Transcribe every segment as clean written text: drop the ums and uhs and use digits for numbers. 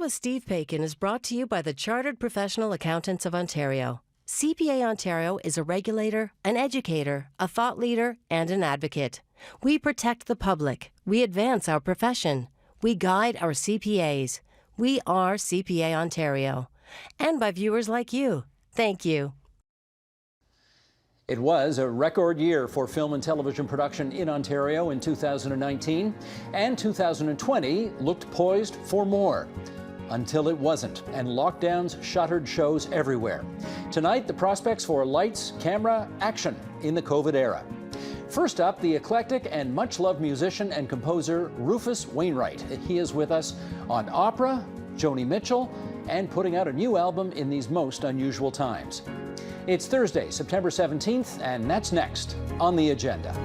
with Steve Paikin is brought to you by the Chartered Professional Accountants of Ontario. CPA Ontario is a regulator, an educator, a thought leader, and an advocate. We protect the public. We advance our profession. We guide our CPAs. We are CPA Ontario. And by viewers like you. Thank you. It was a record year for film and television production in Ontario in 2019, and 2020 looked poised for more. Until it wasn't, and lockdowns shuttered shows everywhere. Tonight, the prospects for lights, camera, action in the COVID era. First up, the eclectic and much-loved musician and composer Rufus Wainwright. He is with us on opera, Joni Mitchell, and putting out a new album in these most unusual times. It's Thursday, September 17th, and that's next on the agenda.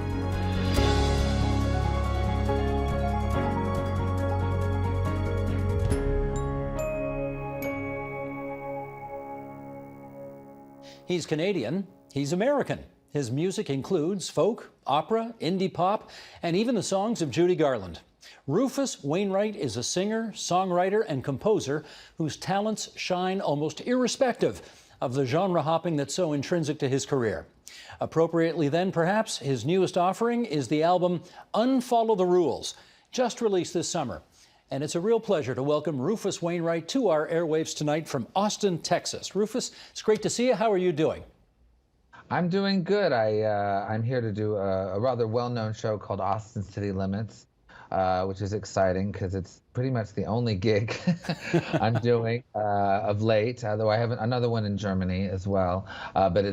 He's Canadian, he's American. His music includes folk, opera, indie pop, and even the songs of Judy Garland. Rufus Wainwright is a singer, songwriter, and composer whose talents shine almost irrespective of the genre hopping that's so intrinsic to his career. Appropriately then, perhaps, his newest offering is the album Unfollow the Rules, just released this summer. And it's a real pleasure to welcome Rufus Wainwright to our airwaves tonight from Austin, Texas. Rufus, it's great to see you. How are you doing? I'm doing good. I'm here to do a rather well-known show called Austin City Limits, which is exciting because it's pretty much the only gig I'm doing of late, although I have another one in Germany as well. But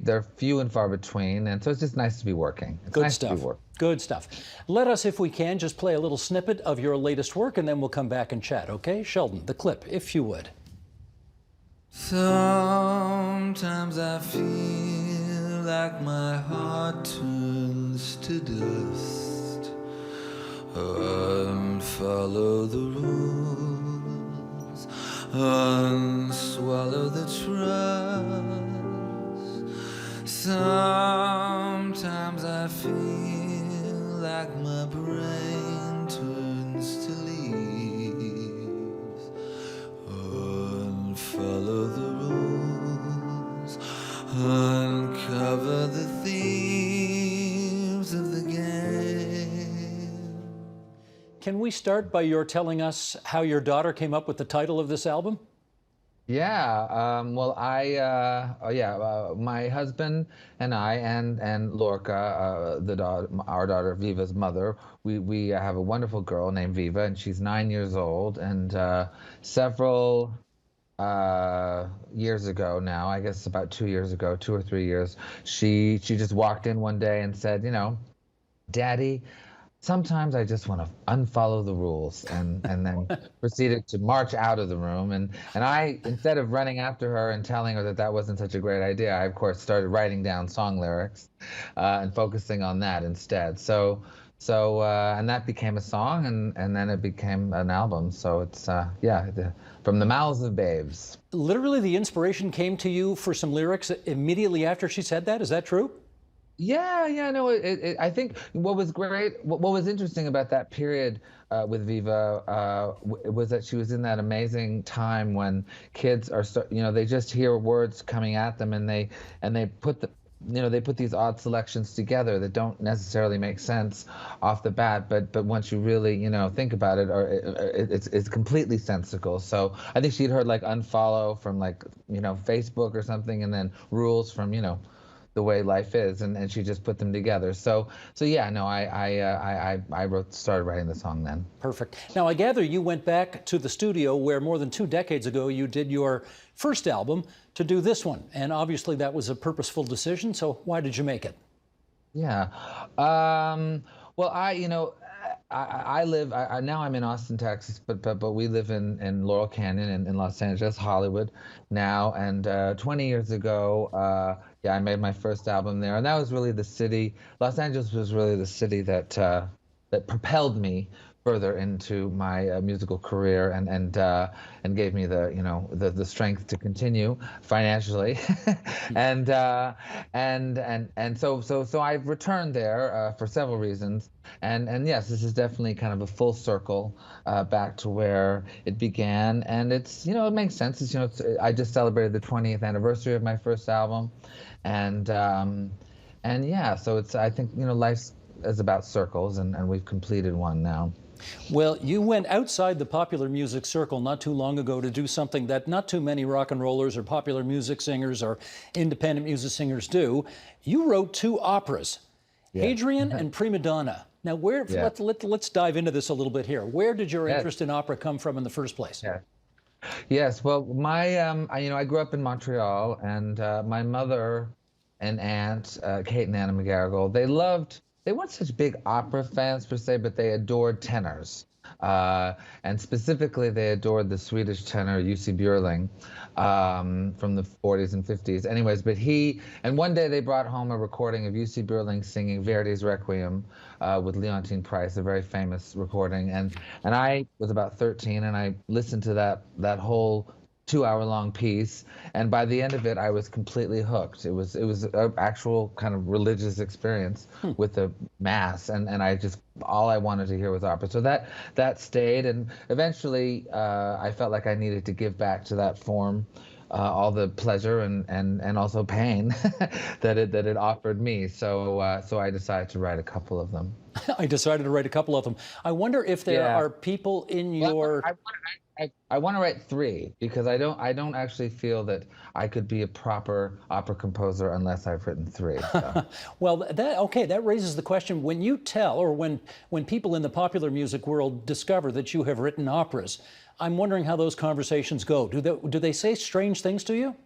they're few and far between, and so it's just nice to be working. It's Good nice stuff. To be working. Good stuff. Let us, if we can, just play a little snippet of your latest work, and then we'll come back and chat, okay? Sheldon, the clip, if you would. Sometimes I feel like my heart turns to dust. Unfollow the rules, unswallow the trust. Sometimes I feel like my brain turns to leaves. Unfollow the rules, uncover the themes of the game. Can we start by your telling us how your daughter came up with the title of this album? Yeah, well, my husband and I and Lorca, our daughter Viva's mother, we have a wonderful girl named Viva, and she's 9 years old. And several years ago now, I guess about 2 years ago, 2 or 3 years, she just walked in one day and said, Daddy, sometimes I just want to unfollow the rules, and then proceeded to march out of the room. And I, instead of running after her and telling her that wasn't such a great idea, I, of course, started writing down song lyrics and focusing on that instead. So and that became a song, and then it became an album. So it's, From the Mouths of Babes. Literally, the inspiration came to you for some lyrics immediately after she said that? Is that true? No, I think what was interesting about that period with Viva was that she was in that amazing time when kids are, they just hear words coming at them, and they put these odd selections together that don't necessarily make sense off the bat, but once you really, think about it, it's completely sensical. So I think she'd heard like unfollow from Facebook or something, and then rules from, the way life is, and she just put them together. I started writing the song then. Perfect. Now, I gather you went back to the studio where more than 2 decades ago you did your first album to do this one, and obviously that was a purposeful decision. So why did you make it? Yeah. Well, I live now. I'm in Austin, Texas, but we live in Laurel Canyon in Los Angeles, Hollywood now. And 20 years ago, I made my first album there, and that was really the city. Los Angeles was really the city that propelled me further into my musical career, and gave me the strength to continue financially, and so I've returned there for several reasons, and yes, this is definitely kind of a full circle back to where it began, and it's it makes sense. I just celebrated the 20th anniversary of my first album, and yeah, so I think life is about circles, and we've completed one now. Well, you went outside the popular music circle not too long ago to do something that not too many rock and rollers or popular music singers or independent music singers do. You wrote 2 operas, Yeah. Hadrian and Prima Donna. Now, let's dive into this a little bit here. Where did your interest in opera come from in the first place? Yeah. Yes. Well, I grew up in Montreal, and my mother and aunt, Kate and Anna McGarrigle, they weren't such big opera fans per se, but they adored tenors. And specifically, they adored the Swedish tenor Jussi Björling from the 40s and 50s. Anyways, and one day they brought home a recording of Jussi Björling singing Verdi's Requiem with Leontine Price, a very famous recording. And I was about 13, and I listened to that whole 2-hour-long piece, and by the end of it, I was completely hooked. It was an actual kind of religious experience with the mass, and all I wanted to hear was opera. So that stayed, and eventually I felt like I needed to give back to that form all the pleasure and also pain that it offered me. So I decided to write a couple of them. I decided to write a couple of them. I wonder if there are people in your... I want to write 3 because I don't actually feel that I could be a proper opera composer unless I've written 3. So. Well, that raises the question: when you tell, or when people in the popular music world discover that you have written operas, I'm wondering how those conversations go. Do they say strange things to you?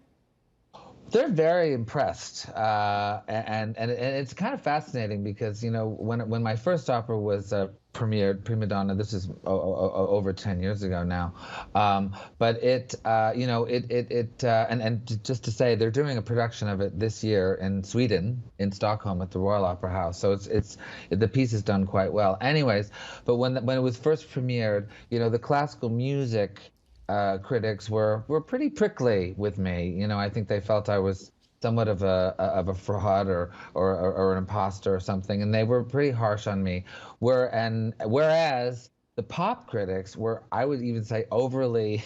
They're very impressed, and it's kind of fascinating because when my first opera was premiered, Prima Donna, this is over 10 years ago now, but and just to say, they're doing a production of it this year in Sweden, in Stockholm at the Royal Opera House. So the piece is done quite well. Anyways, but when it was first premiered, the classical music critics were pretty prickly with me. I think they felt I was somewhat of a fraud or an imposter or something, and they were pretty harsh on me. Whereas the pop critics were, I would even say, overly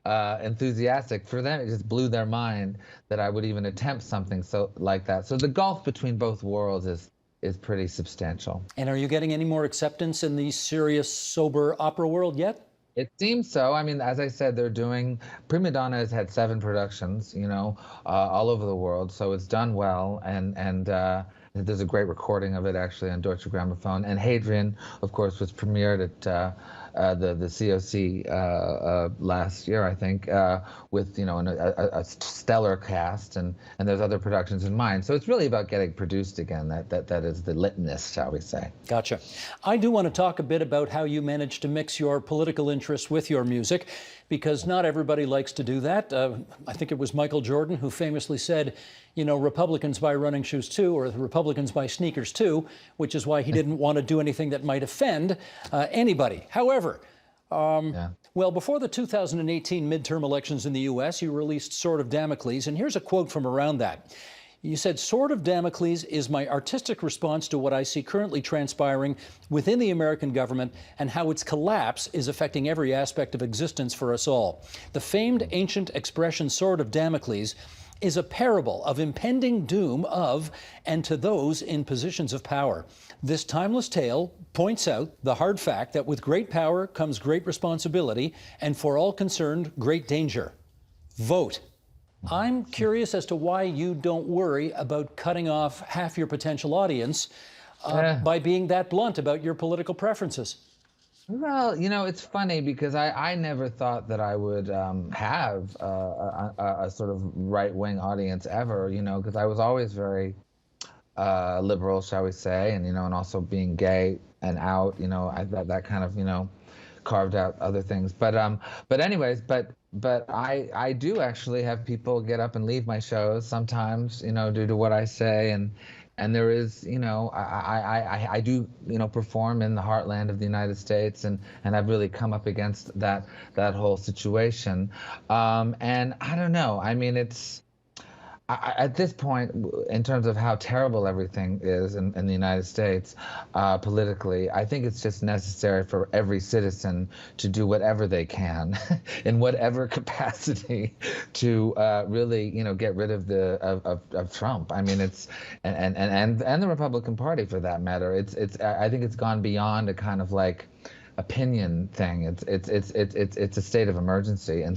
enthusiastic. For them, it just blew their mind that I would even attempt something like that. So the gulf between both worlds is pretty substantial. And are you getting any more acceptance in the serious, sober opera world yet? It seems so. I mean, as I said, Prima Donna has had 7 productions, all over the world. So it's done well. And there's a great recording of it actually on Deutsche Grammophon. And Hadrian, of course, was premiered at the COC last year, I think, with a stellar cast, and there's other productions in mind. So it's really about getting produced again. That is the litmus, shall we say? Gotcha. I do want to talk a bit about how you managed to mix your political interests with your music, because not everybody likes to do that. I think it was Michael Jordan who famously said, Republicans buy running shoes too, or the Republicans buy sneakers too, which is why he didn't want to do anything that might offend anybody. However, well, before the 2018 midterm elections in the U.S., you released Sword of Damocles, and here's a quote from around that. You said, "Sword of Damocles is my artistic response to what I see currently transpiring within the American government and how its collapse is affecting every aspect of existence for us all. The famed ancient expression Sword of Damocles is a parable of impending doom of and to those in positions of power. This timeless tale points out the hard fact that with great power comes great responsibility, and for all concerned, great danger. Vote." I'm curious as to why you don't worry about cutting off half your potential audience by being that blunt about your political preferences. Well, it's funny because I never thought that I would have a sort of right-wing audience ever, because I was always very liberal, shall we say, and also being gay and out, that kind of, carved out other things. But I do actually have people get up and leave my shows sometimes, due to what I say, and And there is, I do, perform in the heartland of the United States, and I've really come up against that whole situation. And I don't know. I mean, at this point, in terms of how terrible everything is in the United States politically, I think it's just necessary for every citizen to do whatever they can in whatever capacity to really, get rid of of Trump. I mean, it's and the Republican Party for that matter. I think it's gone beyond a kind of like opinion thing. It's a state of emergency, and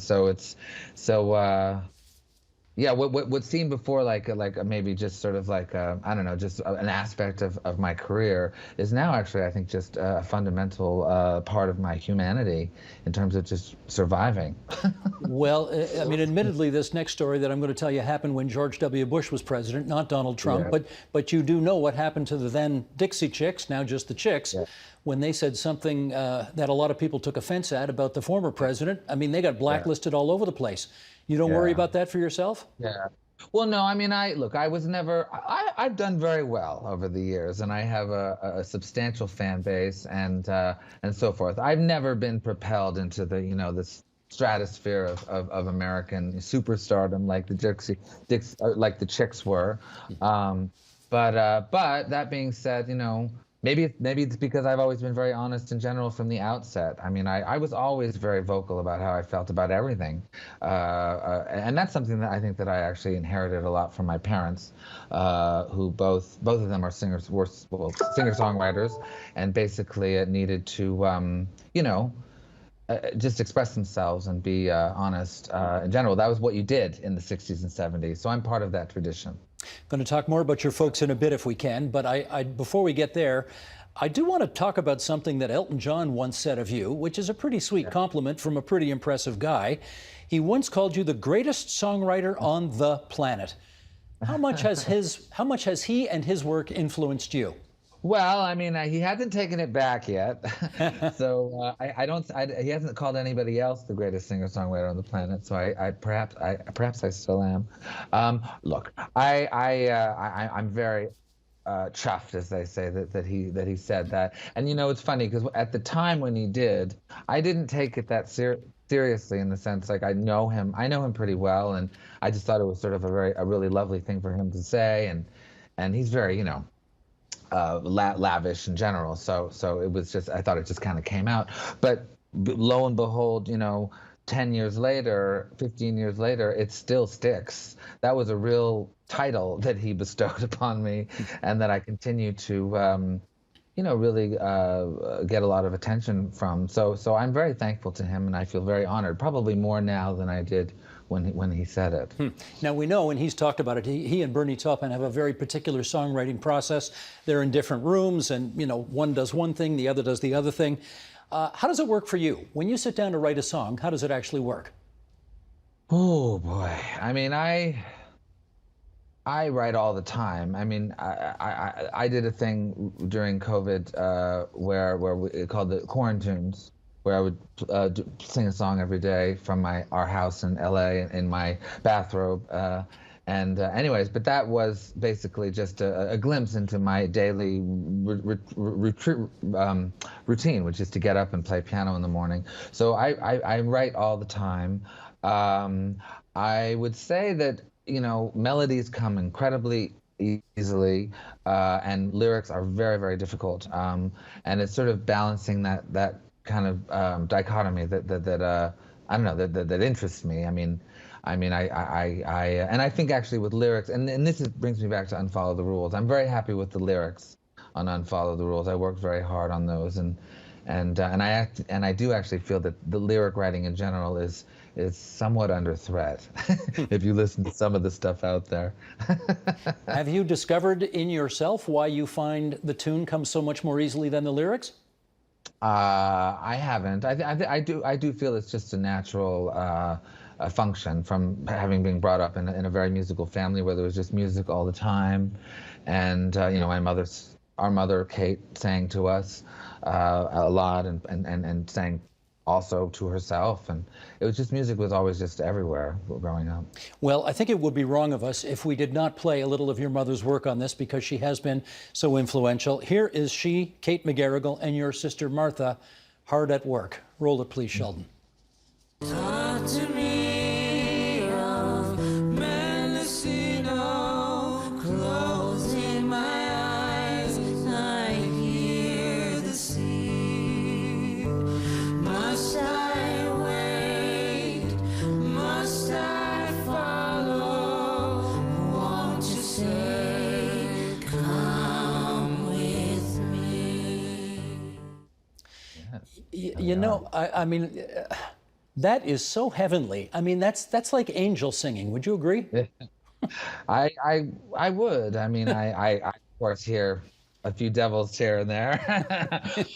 yeah, what seemed before like maybe just sort of like I don't know, just an aspect of my career is now actually, I think, just a fundamental part of my humanity in terms of just surviving. Well, I mean, admittedly, this next story that I'm going to tell you happened when George W. Bush was president, not Donald Trump. Yeah. But you do know what happened to the then Dixie Chicks, now just the Chicks, Yeah. when they said something that a lot of people took offense at about the former president. I mean, they got blacklisted all over the place. You don't worry about that for yourself? Yeah. Well, no, I mean, I was never, I've done very well over the years, and I have a substantial fan base and so forth. I've never been propelled into the, this stratosphere of American superstardom like like the Chicks were. But that being said, maybe it's because I've always been very honest in general from the outset. I mean, I was always very vocal about how I felt about everything, and that's something that I think that I actually inherited a lot from my parents, who both of them are singer-songwriters, and basically needed to, just express themselves and be honest in general. That was what you did in the 60s and 70s. So I'm part of that tradition. Going to talk more about your folks in a bit if we can, but before we get there, I do want to talk about something that Elton John once said of you, which is a pretty sweet compliment from a pretty impressive guy. He once called you the greatest songwriter on the planet. How much has he and his work influenced you? Well, I mean, he hasn't taken it back yet, so he hasn't called anybody else the greatest singer-songwriter on the planet. So perhaps I still am. Look, I'm very chuffed, as they say, that he said that. And it's funny because at the time when he did, I didn't take it that seriously, in the sense like I know him pretty well, and I just thought it was sort of a really lovely thing for him to say, and he's very lavish in general, so it was just, I thought it just kind of came out. But lo and behold, 10 years later, 15 years later, it still sticks. That was a real title that he bestowed upon me, and that I continue to really get a lot of attention from. So I'm very thankful to him, and I feel very honored, probably more now than I did when he said it. Now, we know, and he's talked about it, he and Bernie Taupin have a very particular songwriting process. They're in different rooms, and one does one thing, the other does the other thing. How does it work for you? When you sit down to write a song, how does it actually work? Oh boy, I mean, I write all the time. I mean, I did a thing during COVID where we called the Quarantunes, where I would sing a song every day from our house in LA in my bathrobe. Anyways, but that was basically just a glimpse into my daily routine, which is to get up and play piano in the morning. So I write all the time. I would say that, melodies come incredibly easily, and lyrics are very, very difficult. And it's sort of balancing that kind of dichotomy that I don't know, that interests me. And I think actually with lyrics, and this brings me back to Unfollow the Rules. I'm very happy with the lyrics on Unfollow the Rules. I worked very hard on those, and I do actually feel that the lyric writing in general is somewhat under threat if you listen to some of the stuff out there. Have you discovered in yourself why you find the tune comes so much more easily than the lyrics? I haven't. I do feel it's just a natural function from having been brought up in a very musical family where there was just music all the time, and our mother Kate sang to us a lot and sang also to herself. And it was just, music was always just everywhere growing up. Well, I think it would be wrong of us if we did not play a little of your mother's work on this, because she has been so influential. Here is she, Kate McGarrigle, and your sister Martha, hard at work. Roll it, please, Sheldon. Talk to me of Mendocino, closing my eyes, I hear the sea. Must I wait? Must I follow? Won't you say, come with me? You know, I mean, that is so heavenly. I mean, that's like angel singing. Would you agree? I would. I mean, I of course hear a few devils here and there,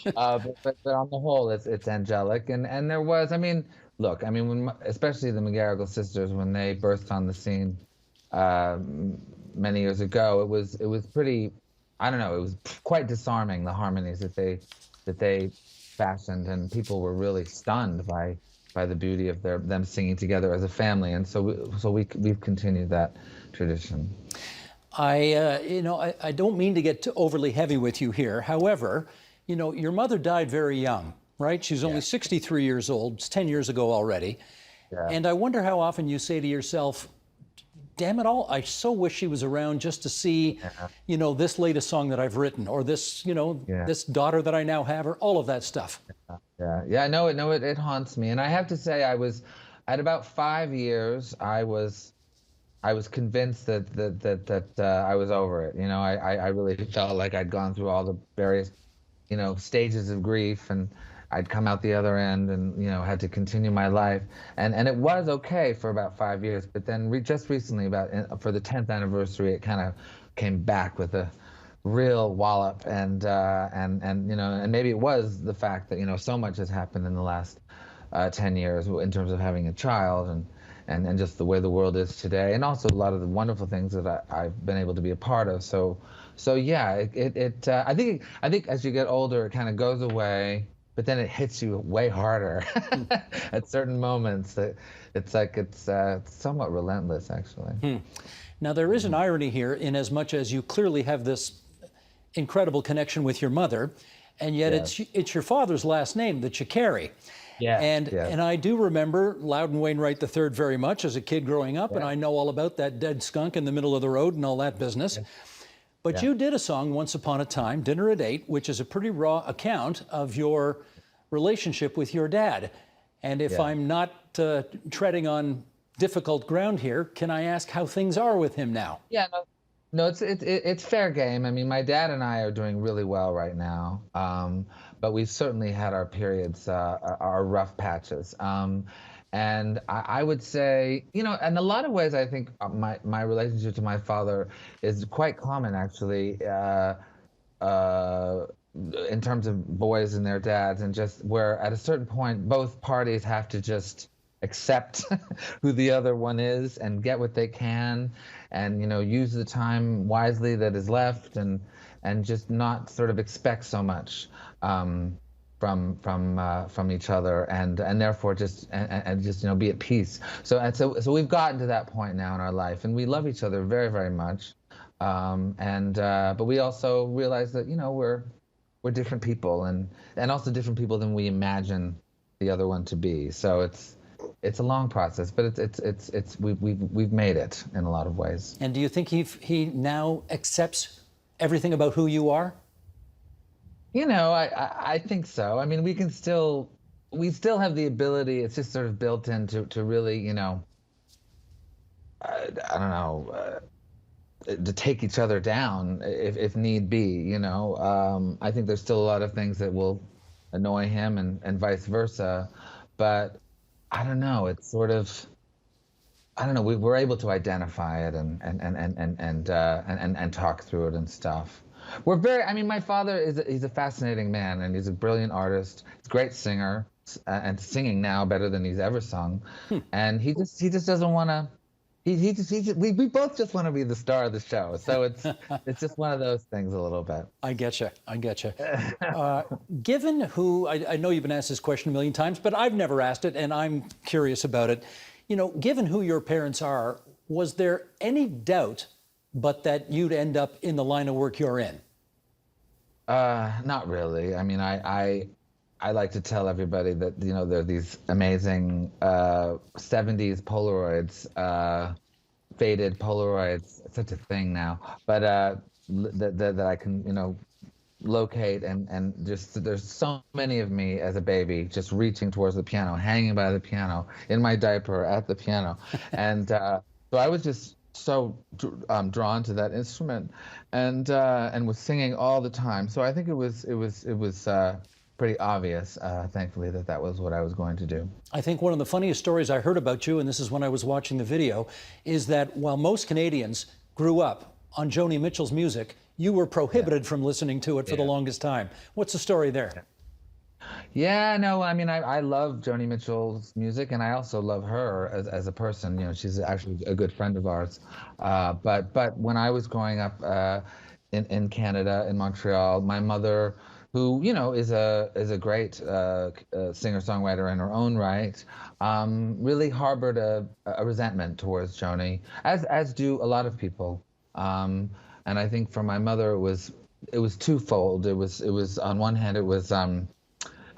but on the whole, it's angelic. And there was, I mean, look, I mean, especially the McGarrigle sisters, when they burst on the scene many years ago, it was pretty, I don't know, it was quite disarming, the harmonies that they fashioned, and people were really stunned by the beauty of them singing together as a family. And so we've continued that tradition. You know, I don't mean to get too overly heavy with you here. However, you know, your mother died very young, right? She's only 63 years old. It's 10 years ago already. Yeah. And I wonder how often you say to yourself, damn it all, I so wish she was around just to see, you know, this latest song that I've written, or this, you know, this daughter that I now have, or all of that stuff. Yeah, I know it haunts me. And I have to say, at about 5 years, I was convinced that I was over it. You know, I really felt like I'd gone through all the various, you know, stages of grief, and I'd come out the other end, and, you know, had to continue my life. And it was okay for about 5 years, but then just recently, for the 10th anniversary, it kind of came back with a real wallop. And you know, and maybe it was the fact that, you know, so much has happened in the last 10 years in terms of having a child, and just the way the world is today, and also a lot of the wonderful things that I've been able to be a part of. So yeah, I think as you get older, it kind of goes away, but then it hits you way harder at certain moments. It's somewhat relentless, actually. Now, there is an irony here, in as much as you clearly have this incredible connection with your mother, and yet it's your father's last name that you carry. Yeah. And I do remember Loudon Wainwright III very much as a kid growing up, and I know all about that dead skunk in the middle of the road and all that business. But you did a song, Once Upon a Time, Dinner at 8, which is a pretty raw account of your relationship with your dad. And if I'm not treading on difficult ground here, can I ask how things are with him now? Yeah, no, it's fair game. I mean, my dad and I are doing really well right now, but we've certainly had our periods, our rough patches. And I would say, you know, in a lot of ways, I think my relationship to my father is quite common, actually, in terms of boys and their dads, and just where at a certain point, both parties have to just accept who the other one is and get what they can, and, you know, use the time wisely that is left, and just not sort of expect so much from each other, and therefore just you know, be at peace. So we've gotten to that point now in our life, and we love each other very, very much, but we also realize that, you know, we're different people, and also different people than we imagine the other one to be. So it's a long process, but we've made it in a lot of ways. And do you think he now accepts everything about who you are? You know, I think so. I mean, we still have the ability. It's just sort of built in to really, you know, I don't know, to take each other down if need be. You know, I think there's still a lot of things that will annoy him, and vice versa. But I don't know. It's sort of, I don't know. We're able to identify it and talk through it and stuff. I mean, my father he's a fascinating man, and he's a brilliant artist. He's a great singer, and singing now better than he's ever sung. And he just doesn't want to We both just want to be the star of the show, so it's just one of those things a little bit. I getcha. Given who, I know you've been asked this question a million times, but I've never asked it, and I'm curious about it. You know, given who your parents are, was there any doubt but that you'd end up in the line of work you're in? Not really. I mean, I like to tell everybody that, you know, there are these amazing 70s Polaroids, faded Polaroids, such a thing now, but that I can, you know, locate and just, there's so many of me as a baby just reaching towards the piano, hanging by the piano, in my diaper at the piano. And so I was just so drawn to that instrument and was singing all the time. So I think it was pretty obvious, thankfully, that was what I was going to do. I think one of the funniest stories I heard about you, and this is when I was watching the video, is that while most Canadians grew up on Joni Mitchell's music, you were prohibited from listening to it for the longest time. What's the story there? Yeah, no, I mean, I love Joni Mitchell's music, and I also love her as a person. You know, she's actually a good friend of ours. But when I was growing up in Canada, in Montreal, my mother, who, you know, is a great singer-songwriter in her own right, really harbored a resentment towards Joni, as do a lot of people. And I think for my mother, it was twofold. It was on one hand, it was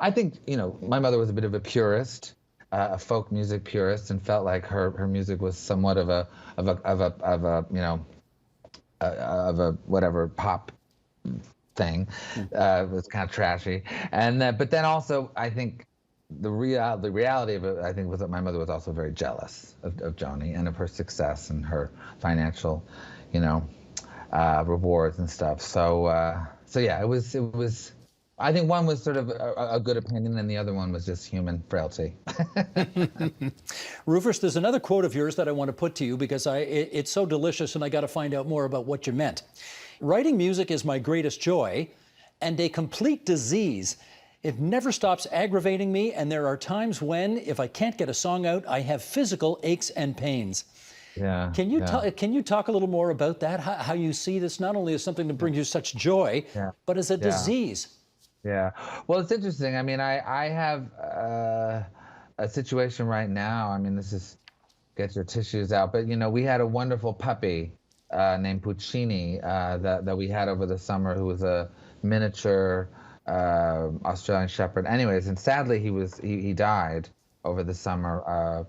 I think, you know, my mother was a bit of a purist, a folk music purist, and felt like her music was somewhat of a you know, of a whatever pop thing. It was kind of trashy, and but then also I think the reality of it, I think, was that my mother was also very jealous of Joni and of her success and her financial, you know, rewards and stuff. So yeah, it was. I think one was sort of a good opinion, and the other one was just human frailty. Rufus, there's another quote of yours that I want to put to you because it's so delicious, and I got to find out more about what you meant. Writing music is my greatest joy and a complete disease. It never stops aggravating me, and there are times when, if I can't get a song out, I have physical aches and pains. Yeah. Can you talk a little more about that? How you see this not only as something that brings you such joy, but as a disease? Yeah. Well, it's interesting. I mean, I have a situation right now. I mean, this is, get your tissues out. But, you know, we had a wonderful puppy named Puccini that we had over the summer, who was a miniature Australian Shepherd. Anyways, and sadly, he died over the summer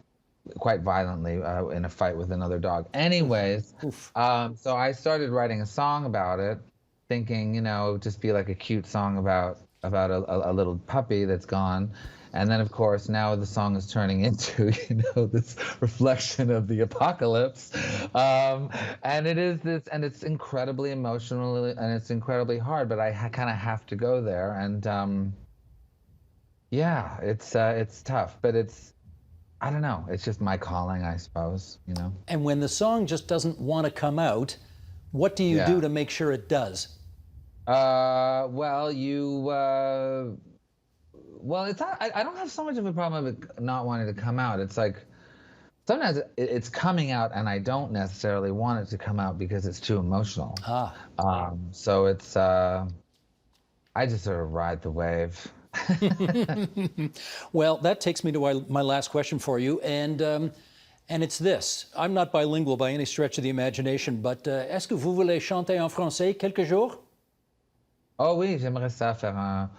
quite violently in a fight with another dog. Anyways, so I started writing a song about it, thinking, you know, it would just be like a cute song about a little puppy that's gone. And then, of course, now the song is turning into, you know, this reflection of the apocalypse. And it is this, and it's incredibly emotional, and it's incredibly hard, but I kind of have to go there. And yeah, it's tough, but I don't know, it's just my calling, I suppose, you know. And when the song just doesn't want to come out, what do you do to make sure it does? Well, it's not, I don't have so much of a problem with it not wanting to come out. It's like, sometimes it's coming out and I don't necessarily want it to come out because it's too emotional. So it's, I just sort of ride the wave. Well, that takes me to my last question for you, and it's this. I'm not bilingual by any stretch of the imagination, but est-ce que vous voulez chanter en français quelques jours? Oh oui, j'aimerais ça faire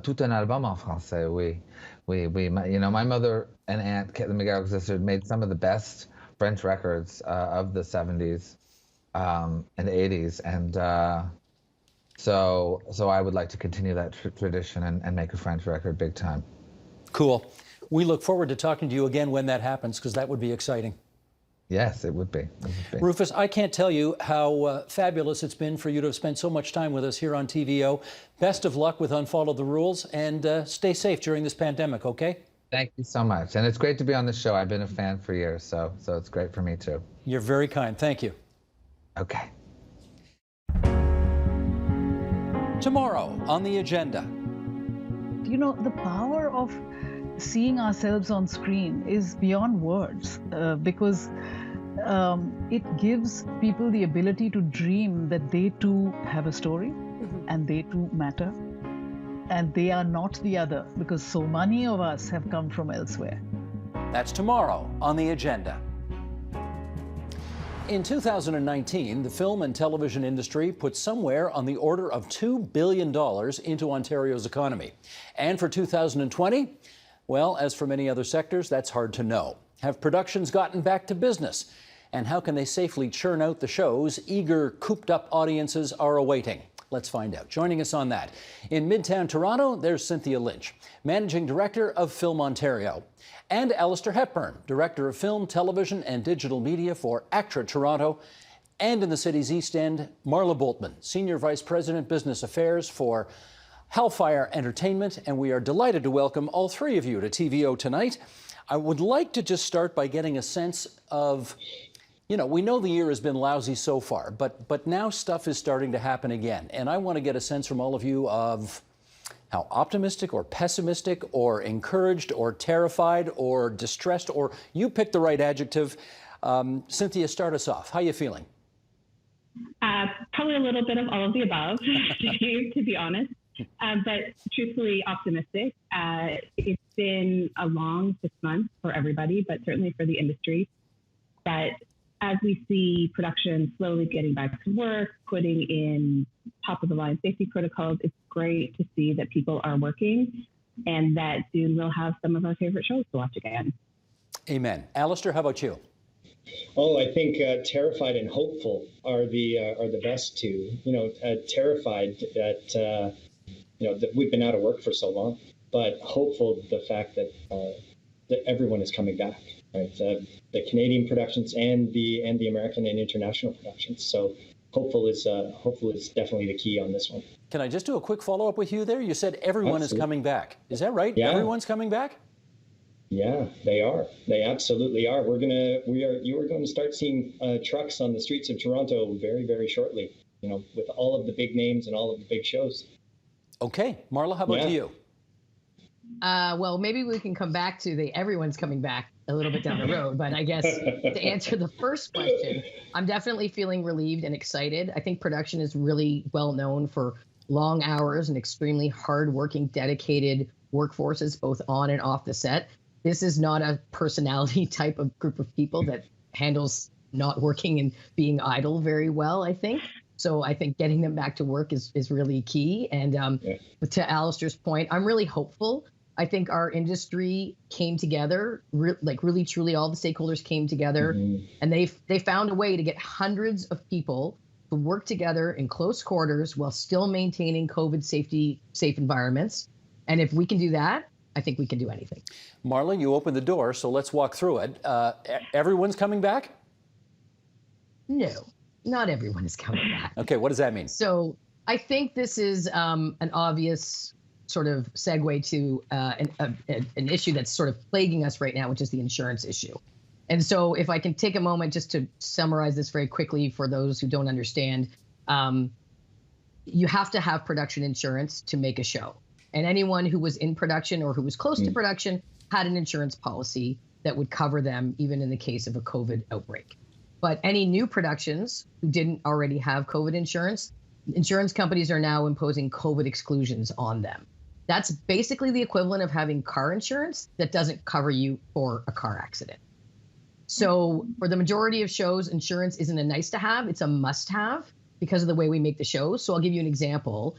tout un album en français, oui. You know, my mother and aunt, the McGarrick sisters, made some of the best French records of the 70s and 80s, and so I would like to continue that tradition and make a French record big time. Cool. We look forward to talking to you again when that happens, because that would be exciting. Yes, it would be. Rufus, I can't tell you how fabulous it's been for you to have spent so much time with us here on TVO. Best of luck with Unfollow the Rules, and stay safe during this pandemic, okay? Thank you so much. And it's great to be on the show. I've been a fan for years, so it's great for me too. You're very kind. Thank you. Okay. Tomorrow on the agenda. You know, the power of seeing ourselves on screen is beyond words, because it gives people the ability to dream that they too have a story and they too matter. And they are not the other, because so many of us have come from elsewhere. That's tomorrow on the agenda. In 2019, the film and television industry put somewhere on the order of $2 billion into Ontario's economy. And for 2020, well, as for many other sectors, that's hard to know. Have productions gotten back to business? And how can they safely churn out the shows eager, cooped-up audiences are awaiting? Let's find out. Joining us on that, in Midtown Toronto, there's Cynthia Lynch, Managing Director of Film Ontario, and Alistair Hepburn, Director of Film, Television and Digital Media for ACTRA Toronto, and in the city's East End, Marla Boltman, Senior Vice President, Business Affairs for Hellfire Entertainment, and we are delighted to welcome all three of you to TVO tonight. I would like to just start by getting a sense of, you know, we know the year has been lousy so far, but now stuff is starting to happen again. And I want to get a sense from all of you of how optimistic or pessimistic or encouraged or terrified or distressed, or you pick the right adjective. Cynthia, start us off. How are you feeling? Probably a little bit of all of the above, to be honest. But truthfully optimistic. It's been a long 6 months for everybody, but certainly for the industry. But as we see production slowly getting back to work, putting in top-of-the-line safety protocols, it's great to see that people are working and that soon we'll have some of our favorite shows to watch again. Amen. Alistair, how about you? Oh, I think terrified and hopeful are the best two. Terrified that that we've been out of work for so long, but hopeful the fact that that everyone is coming back. Right, the Canadian productions and the American and international productions. So hopeful is definitely the key on this one. Can I just do a quick follow up with you there? You said everyone is coming back. Is that right? Yeah. Everyone's coming back? Yeah, they are. They absolutely are. You are going to start seeing trucks on the streets of Toronto very, very shortly. With all of the big names and all of the big shows. Okay, Marla, how about you? Well, maybe we can come back to everyone's coming back a little bit down the road. But I guess to answer the first question, I'm definitely feeling relieved and excited. I think production is really well known for long hours and extremely hardworking, dedicated workforces, both on and off the set. This is not a personality type of group of people that handles not working and being idle very well, I think. So I think getting them back to work is really key. And to Alistair's point, I'm really hopeful. I think our industry came together, really truly all the stakeholders came together, and they found a way to get hundreds of people to work together in close quarters while still maintaining COVID safe environments. And if we can do that, I think we can do anything. Marla, you opened the door, so let's walk through it. Everyone's coming back? No, not everyone is coming back. Okay, what does that mean? So I think this is an obvious sort of segue to an issue that's sort of plaguing us right now, which is the insurance issue. And so if I can take a moment just to summarize this very quickly for those who don't understand, you have to have production insurance to make a show. And anyone who was in production or who was close to production had an insurance policy that would cover them even in the case of a COVID outbreak. But any new productions who didn't already have COVID insurance, insurance companies are now imposing COVID exclusions on them. That's basically the equivalent of having car insurance that doesn't cover you for a car accident. So for the majority of shows, insurance isn't a nice to have, it's a must have because of the way we make the shows. So I'll give you an example.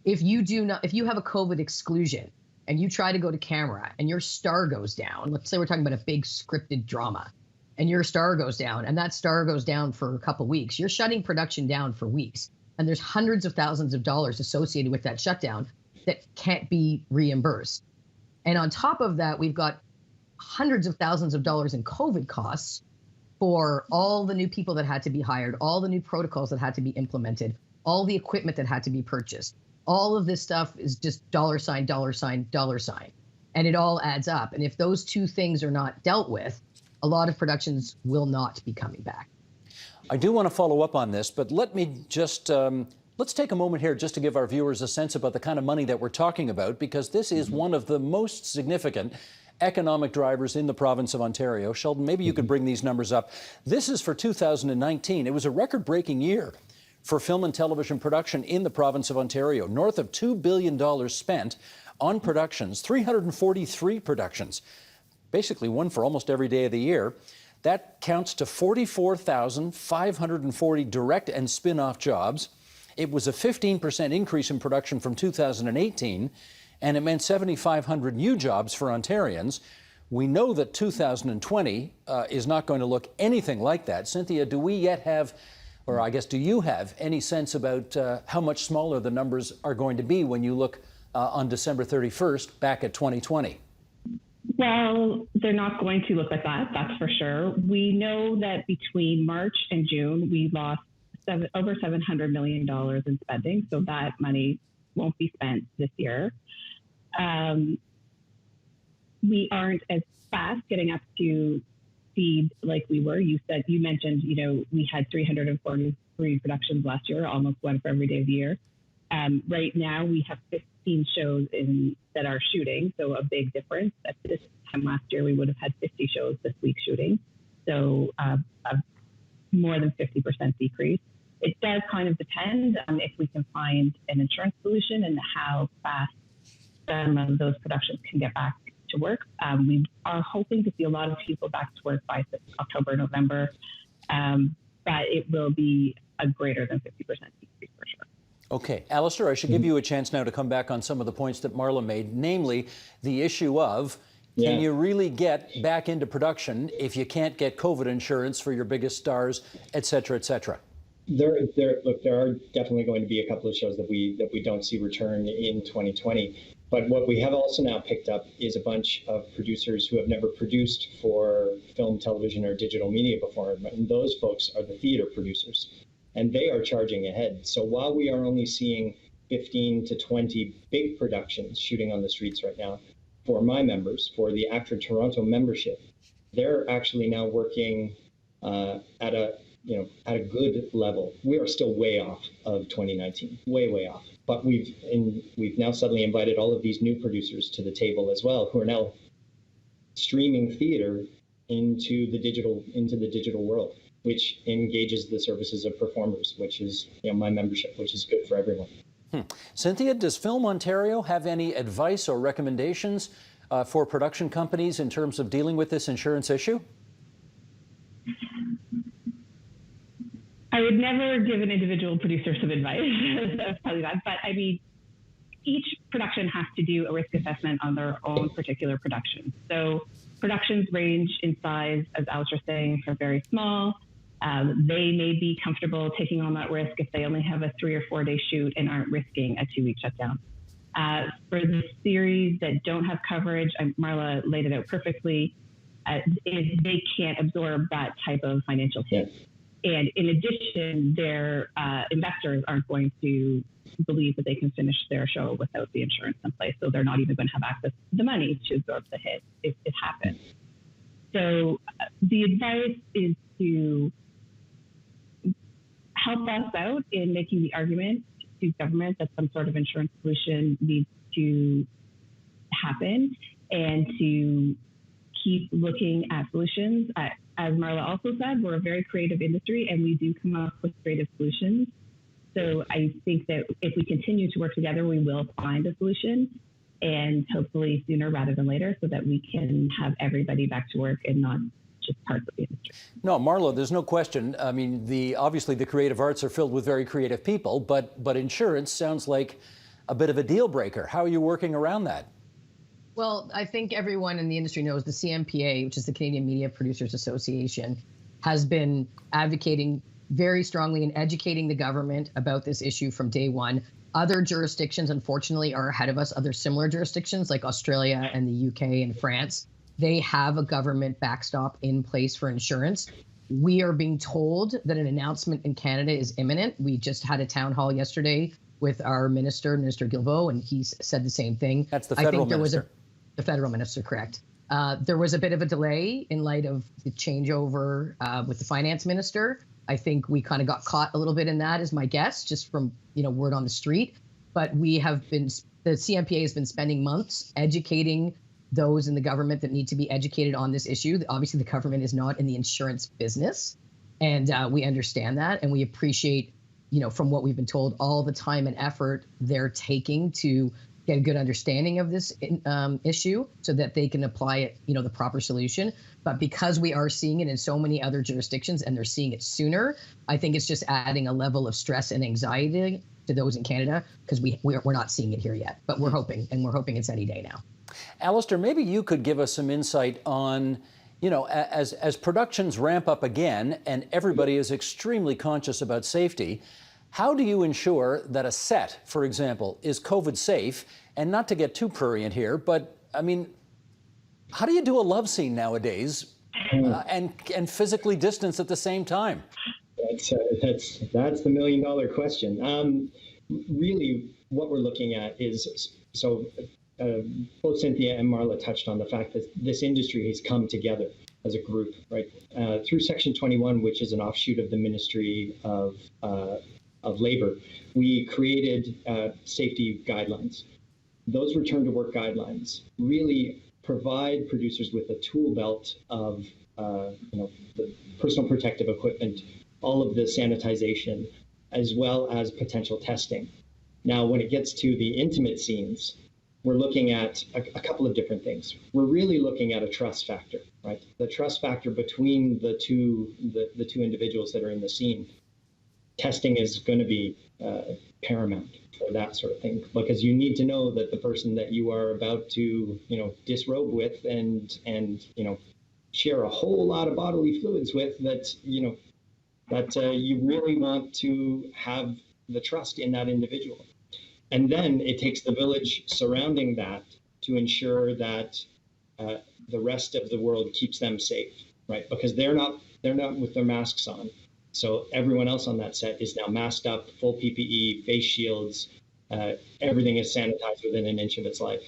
If you have a COVID exclusion and you try to go to camera and your star goes down, let's say we're talking about a big scripted drama, and your star goes down and that star goes down for a couple of weeks, you're shutting production down for weeks. And there's hundreds of thousands of dollars associated with that shutdown that can't be reimbursed. And on top of that, we've got hundreds of thousands of dollars in COVID costs for all the new people that had to be hired, all the new protocols that had to be implemented, all the equipment that had to be purchased. All of this stuff is just dollar sign, dollar sign, dollar sign. And it all adds up. And if those two things are not dealt with, a lot of productions will not be coming back. I do want to follow up on this, but let me just, let's take a moment here just to give our viewers a sense about the kind of money that we're talking about, because this is one of the most significant economic drivers in the province of Ontario. Sheldon, maybe you could bring these numbers up. This is for 2019. It was a record-breaking year for film and television production in the province of Ontario. North of $2 billion spent on productions, 343 productions, basically one for almost every day of the year. That counts to 44,540 direct and spin-off jobs. It was a 15% increase in production from 2018, and it meant 7,500 new jobs for Ontarians. We know that 2020 is not going to look anything like that. Cynthia, do we yet have, or I guess do you have any sense about how much smaller the numbers are going to be when you look on December 31st back at 2020? Well, they're not going to look like that, that's for sure. We know that between March and June, we lost over $700 million in spending, so that money won't be spent this year. We aren't as fast getting up to speed like we were. You mentioned, we had 343 productions last year, almost one for every day of the year. Right now, we have 15 shows that are shooting, so a big difference. At this time last year, we would have had 50 shows this week shooting, so a more than 50% decrease. It does kind of depend on if we can find an insurance solution and how fast those productions can get back to work. We are hoping to see a lot of people back to work by October, November, but it will be a greater than 50% decrease for sure. Okay, Alistair, I should give you a chance now to come back on some of the points that Marla made, namely the issue of can you really get back into production if you can't get COVID insurance for your biggest stars, et cetera, et cetera? There are definitely going to be a couple of shows that we don't see return in 2020. But what we have also now picked up is a bunch of producers who have never produced for film, television, or digital media before. And those folks are the theater producers, and they are charging ahead. So while we are only seeing 15 to 20 big productions shooting on the streets right now, for my members, for the Actor Toronto membership, they're actually now working at a good level. We are still way off of 2019, way off. But we've now suddenly invited all of these new producers to the table as well, who are now streaming theater into the digital world, which engages the services of performers, which is my membership, which is good for everyone. Cynthia, does Film Ontario have any advice or recommendations for production companies in terms of dealing with this insurance issue? I would never give an individual producer some advice. That's probably bad. But I mean, each production has to do a risk assessment on their own particular production. So productions range in size, as Alistair was saying, from very small. They may be comfortable taking on that risk if they only have a 3 or 4 day shoot and aren't risking a 2-week shutdown. For the series that don't have coverage, Marla laid it out perfectly, they can't absorb that type of financial hit. And in addition, their investors aren't going to believe that they can finish their show without the insurance in place. So they're not even going to have access to the money to absorb the hit if it happens. So the advice is to help us out in making the argument to government that some sort of insurance solution needs to happen, and to keep looking at solutions. As Marla also said, we're a very creative industry and we do come up with creative solutions. So I think that if we continue to work together, we will find a solution, and hopefully sooner rather than later, so that we can have everybody back to work and not just parts of the industry. No, Marla, there's no question. I mean, obviously the creative arts are filled with very creative people, but insurance sounds like a bit of a deal breaker. How are you working around that? Well, I think everyone in the industry knows the CMPA, which is the Canadian Media Producers Association, has been advocating very strongly and educating the government about this issue from day one. Other jurisdictions, unfortunately, are ahead of us. Other similar jurisdictions like Australia and the UK and France, they have a government backstop in place for insurance. We are being told that an announcement in Canada is imminent. We just had a town hall yesterday with our Minister Guilbeault, and he said the same thing. That's the federal minister. The federal minister, correct. There was a bit of a delay in light of the changeover with the finance minister. I think we kind of got caught a little bit in that, is my guess, just from word on the street. But the CMPA has been spending months educating those in the government that need to be educated on this issue. Obviously, the government is not in the insurance business, and we understand that, and we appreciate, from what we've been told, all the time and effort they're taking to get a good understanding of this issue so that they can apply it, the proper solution. But because we are seeing it in so many other jurisdictions and they're seeing it sooner, I think it's just adding a level of stress and anxiety to those in Canada, because we're not seeing it here yet. But we're hoping it's any day now. Alistair, maybe you could give us some insight on, as productions ramp up again and everybody is extremely conscious about safety, how do you ensure that a set, for example, is COVID safe? And not to get too prurient here, but I mean, how do you do a love scene nowadays and physically distance at the same time? That's the million-dollar question. Really, what we're looking at is, both Cynthia and Marla touched on the fact that this industry has come together as a group, right? Through Section 21, which is an offshoot of the Ministry of Labor, we created safety guidelines. Those return to work guidelines really provide producers with a tool belt of the personal protective equipment, all of the sanitization, as well as potential testing. Now, when it gets to the intimate scenes, we're looking at a couple of different things. We're really looking at a trust factor, right? The trust factor between the two individuals that are in the scene. Testing is going to be paramount for that sort of thing, because you need to know that the person that you are about to, disrobe with and share a whole lot of bodily fluids with, that you really want to have the trust in that individual. And then it takes the village surrounding that to ensure that the rest of the world keeps them safe, right? Because they're not with their masks on. So everyone else on that set is now masked up, full PPE, face shields. Everything is sanitized within an inch of its life.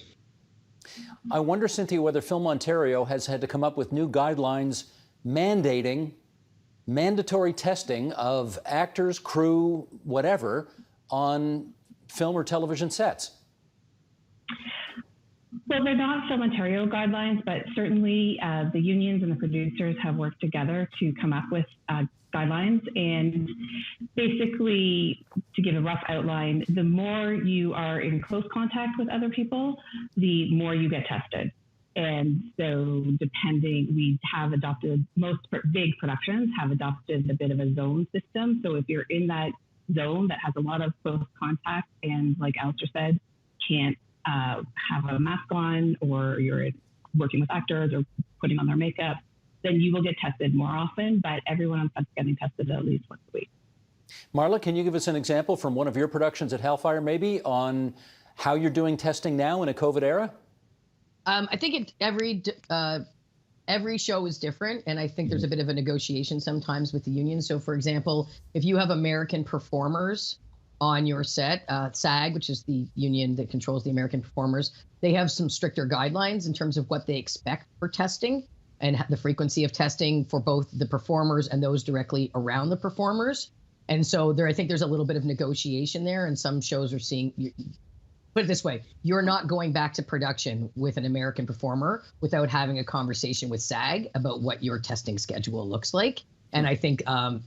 I wonder, Cynthia, whether Film Ontario has had to come up with new guidelines mandating mandatory testing of actors, crew, whatever, on film or television sets. Well, they're not Film Ontario guidelines, but certainly the unions and the producers have worked together to come up with guidelines. And basically, to give a rough outline, the more you are in close contact with other people, the more you get tested. And so we have adopted, most big productions have adopted a bit of a zone system. So if you're in that zone that has a lot of close contact and, like Alistair said, can't have a mask on, or you're working with actors or putting on their makeup, then you will get tested more often, but everyone on set's getting tested at least once a week. Marla, can you give us an example from one of your productions at Hellfire, maybe, on how you're doing testing now in a COVID era? I think every show is different, and I think there's a bit of a negotiation sometimes with the union. So, for example, if you have American performers on your set, SAG, which is the union that controls the American performers, they have some stricter guidelines in terms of what they expect for testing and the frequency of testing for both the performers and those directly around the performers. And so I think there's a little bit of negotiation there, and some shows are seeing, put it this way, you're not going back to production with an American performer without having a conversation with SAG about what your testing schedule looks like. And I think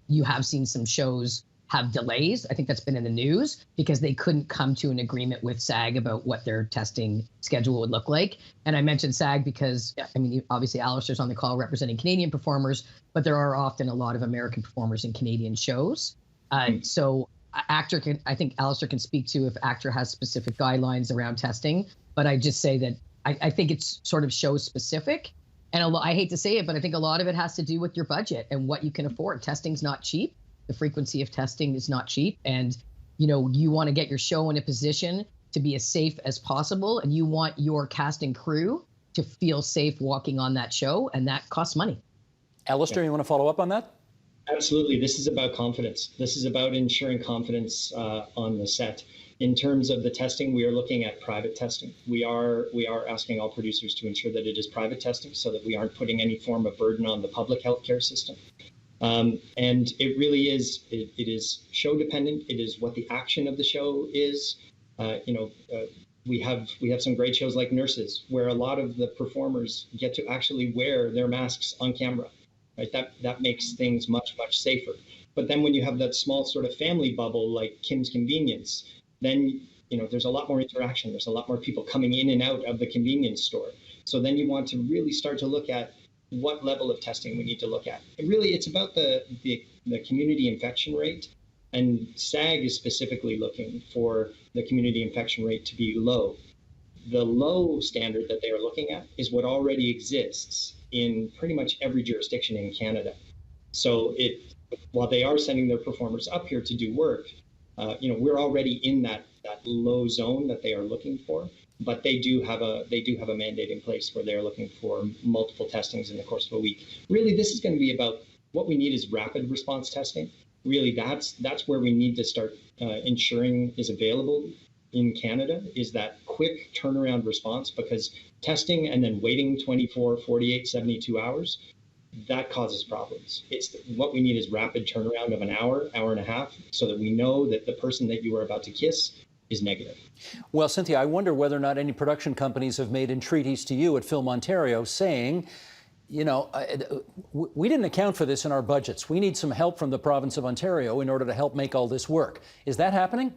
you have seen some shows have delays. I think that's been in the news because they couldn't come to an agreement with SAG about what their testing schedule would look like. And I mentioned SAG because, I mean, obviously Alistair's on the call representing Canadian performers, but there are often a lot of American performers in Canadian shows. So I think Alistair can speak to if actor has specific guidelines around testing, but I just say that I think it's sort of show specific. And I hate to say it, but I think a lot of it has to do with your budget and what you can afford. Testing's not cheap. The frequency of testing is not cheap. And, you want to get your show in a position to be as safe as possible. And you want your cast and crew to feel safe walking on that show. And that costs money. Alistair, you want to follow up on that? Absolutely. This is about confidence. This is about ensuring confidence on the set. In terms of the testing, we are looking at private testing. We are asking all producers to ensure that it is private testing so that we aren't putting any form of burden on the public healthcare system. And it really is, it is show dependent. It is what the action of the show is. we have some great shows like Nurses, where a lot of the performers get to actually wear their masks on camera. Right? That makes things much, much safer. But then when you have that small sort of family bubble like Kim's Convenience, then there's a lot more interaction. There's a lot more people coming in and out of the convenience store. So then you want to really start to look at what level of testing we need to look at. And really, it's about the community infection rate. And SAG is specifically looking for the community infection rate to be low. The low standard that they are looking at is what already exists in pretty much every jurisdiction in Canada. So while they are sending their performers up here to do work, we're already in that low zone that they are looking for. But they do have a mandate in place where they're looking for multiple testings in the course of a week. Really, this is going to be about what we need is rapid response testing. Really, that's where we need to start ensuring is available in Canada, is that quick turnaround response, because testing and then waiting 24, 48, 72 hours, that causes problems. What we need is rapid turnaround of an hour and a half, so that we know that the person that you are about to kiss is negative. Well, Cynthia, I wonder whether or not any production companies have made entreaties to you at Film Ontario saying, we didn't account for this in our budgets. We need some help from the province of Ontario in order to help make all this work. Is that happening?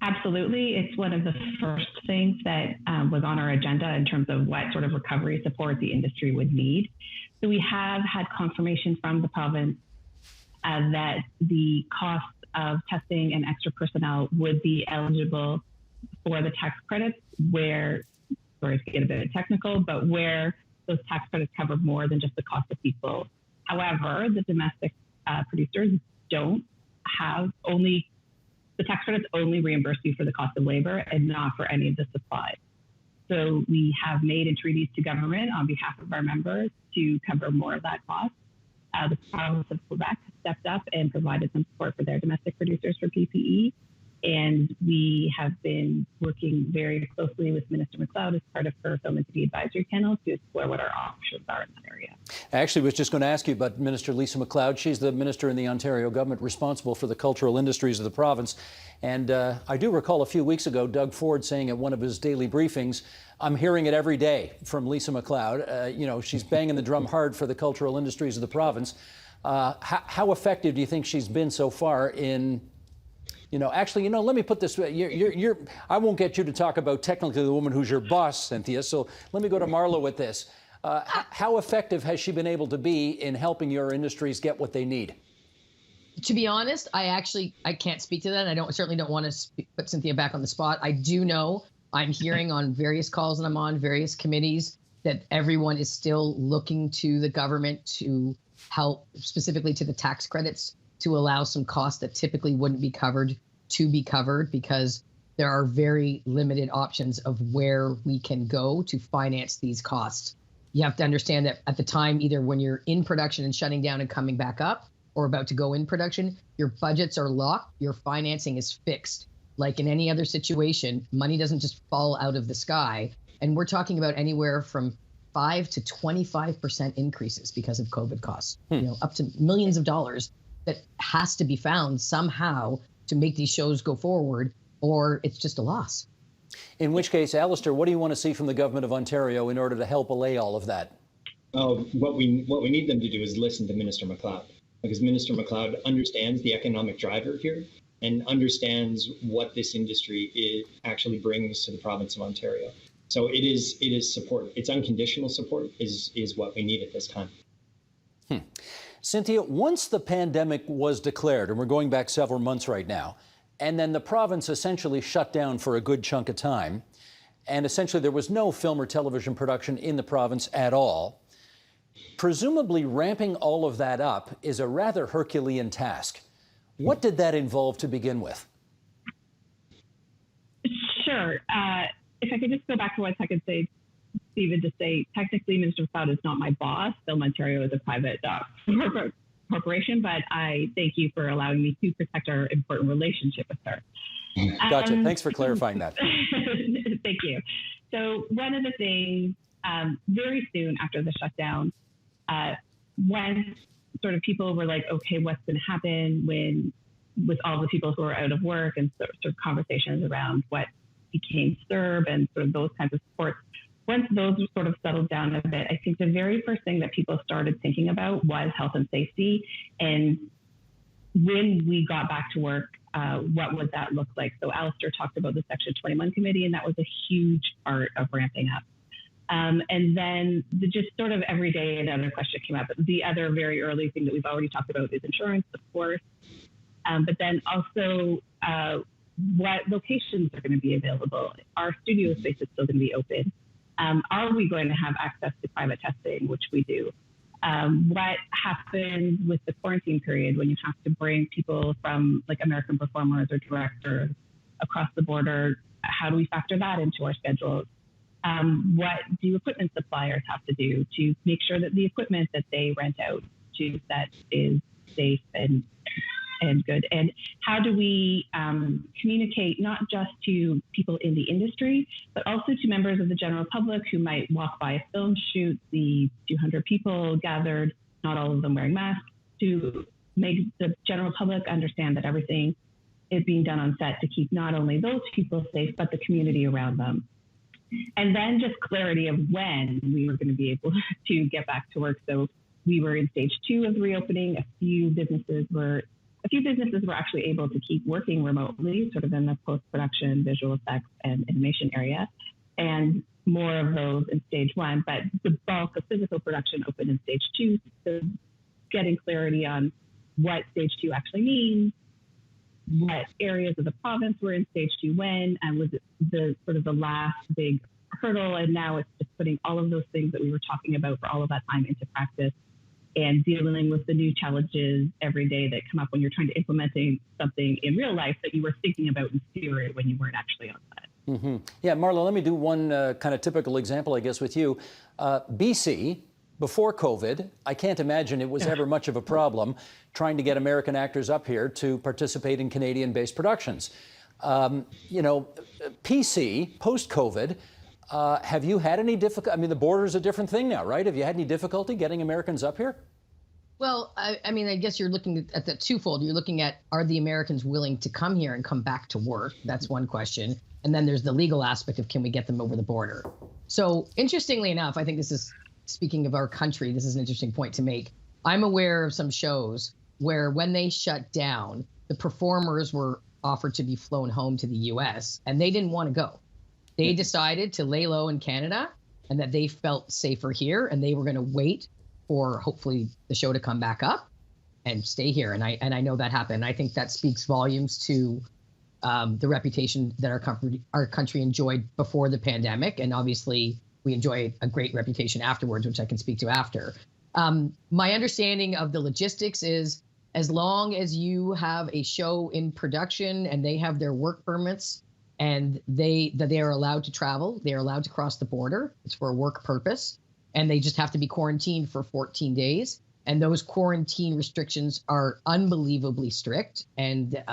Absolutely. It's one of the first things that was on our agenda in terms of what sort of recovery support the industry would need. So we have had confirmation from the province that the cost of testing and extra personnel would be eligible for the tax credits where, sorry to get a bit technical, but where those tax credits cover more than just the cost of people. However, the domestic producers don't have the tax credits only reimburse you for the cost of labor and not for any of the supplies. So we have made entreaties to government on behalf of our members to cover more of that cost. The province of Quebec stepped up and provided some support for their domestic producers for PPE. And we have been working very closely with Minister MacLeod as part of her Film and TV Advisory Panel to explore what our options are in that area. I actually was just going to ask you about Minister Lisa MacLeod. She's the minister in the Ontario government responsible for the cultural industries of the province. And I do recall a few weeks ago, Doug Ford saying at one of his daily briefings, I'm hearing it every day from Lisa MacLeod. She's banging the drum hard for the cultural industries of the province. How effective do you think she's been so far in let me put this way. I won't get you to talk about technically the woman who's your boss, Cynthia, so let me go to Marla with this. How effective has she been able to be in helping your industries get what they need? To be honest, I can't speak to that. I certainly don't want to put Cynthia back on the spot. I do know I'm hearing on various calls and I'm on various committees that everyone is still looking to the government to help, specifically to the tax credits, to allow some costs that typically wouldn't be covered to be covered, because there are very limited options of where we can go to finance these costs. You have to understand that at the time, either when you're in production and shutting down and coming back up, or about to go in production, your budgets are locked, your financing is fixed. Like in any other situation, money doesn't just fall out of the sky. And we're talking about anywhere from 5 to 25% increases because of COVID costs, up to millions of dollars that has to be found somehow to make these shows go forward, or it's just a loss. In which case, Alistair, what do you want to see from the government of Ontario in order to help allay all of that? Oh, what we need them to do is listen to Minister MacLeod, because Minister MacLeod understands the economic driver here and understands what this industry actually brings to the province of Ontario. So it is support. It's unconditional support is what we need at this time. Cynthia, once the pandemic was declared, and we're going back several months right now, and then the province essentially shut down for a good chunk of time, and essentially there was no film or television production in the province at all, presumably ramping all of that up is a rather Herculean task. What did that involve to begin with? Sure. If I could just go back to what I could say, Stephen, to say technically Minister MacLeod is not my boss. Film Ontario is a private corporation, but I thank you for allowing me to protect our important relationship with her. Gotcha. Thanks for clarifying that. Thank you. So one of the things, very soon after the shutdown, when sort of people were like, okay, what's going to happen with all the people who are out of work, and sort of conversations around what became CERB and sort of those kinds of sports, once those sort of settled down a bit, I think the very first thing that people started thinking about was health and safety. And when we got back to work, what would that look like? So Alistair talked about the Section 21 committee, and that was a huge part of ramping up. And then just sort of every day another question came up. The other very early thing that we've already talked about is insurance, of course. But then also what locations are going to be available. Our studio space is still going to be open. Are we going to have access to private testing, which we do? What happens with the quarantine period when you have to bring people from like American performers or directors across the border? How do we factor that into our schedules? What do equipment suppliers have to do to make sure that the equipment that they rent out to set is safe and good? And how do we communicate not just to people in the industry, but also to members of the general public who might walk by a film shoot, the 200 people gathered, not all of them wearing masks, to make the general public understand that everything is being done on set to keep not only those people safe, but the community around them. And then just clarity of when we were going to be able to get back to work. So we were in stage 2 of the reopening. A few businesses were actually able to keep working remotely, sort of in the post-production, visual effects, and animation area, and more of those in stage 1. But the bulk of physical production opened in stage 2. So getting clarity on what stage 2 actually means, what areas of the province were in stage 2 when, and was the sort of the last big hurdle. And now it's just putting all of those things that we were talking about for all of that time into practice, and dealing with the new challenges every day that come up when you're trying to implement something in real life that you were thinking about in theory when you weren't actually on set. Mm-hmm. Yeah, Marla, let me do one kind of typical example, I guess, with you. BC, before COVID, I can't imagine it was ever much of a problem trying to get American actors up here to participate in Canadian-based productions. PC, post-COVID, have you had any difficulty? I mean, the border's a different thing now, right? Have you had any difficulty getting Americans up here? Well, I mean, I guess you're looking at the twofold. You're looking at, are the Americans willing to come here and come back to work? That's one question. And then there's the legal aspect of, can we get them over the border? So interestingly enough, I think this is, speaking of our country, this is an interesting point to make. I'm aware of some shows where when they shut down, the performers were offered to be flown home to the US, and they didn't want to go. They decided to lay low in Canada, and that they felt safer here, and they were going to wait for hopefully the show to come back up and stay here. And I know that happened. I think that speaks volumes to the reputation that our country enjoyed before the pandemic, and obviously we enjoy a great reputation afterwards, which I can speak to after. My understanding of the logistics is, as long as you have a show in production and they have their work permits, and they are allowed to travel, they are allowed to cross the border. It's for a work purpose, and they just have to be quarantined for 14 days. And those quarantine restrictions are unbelievably strict. And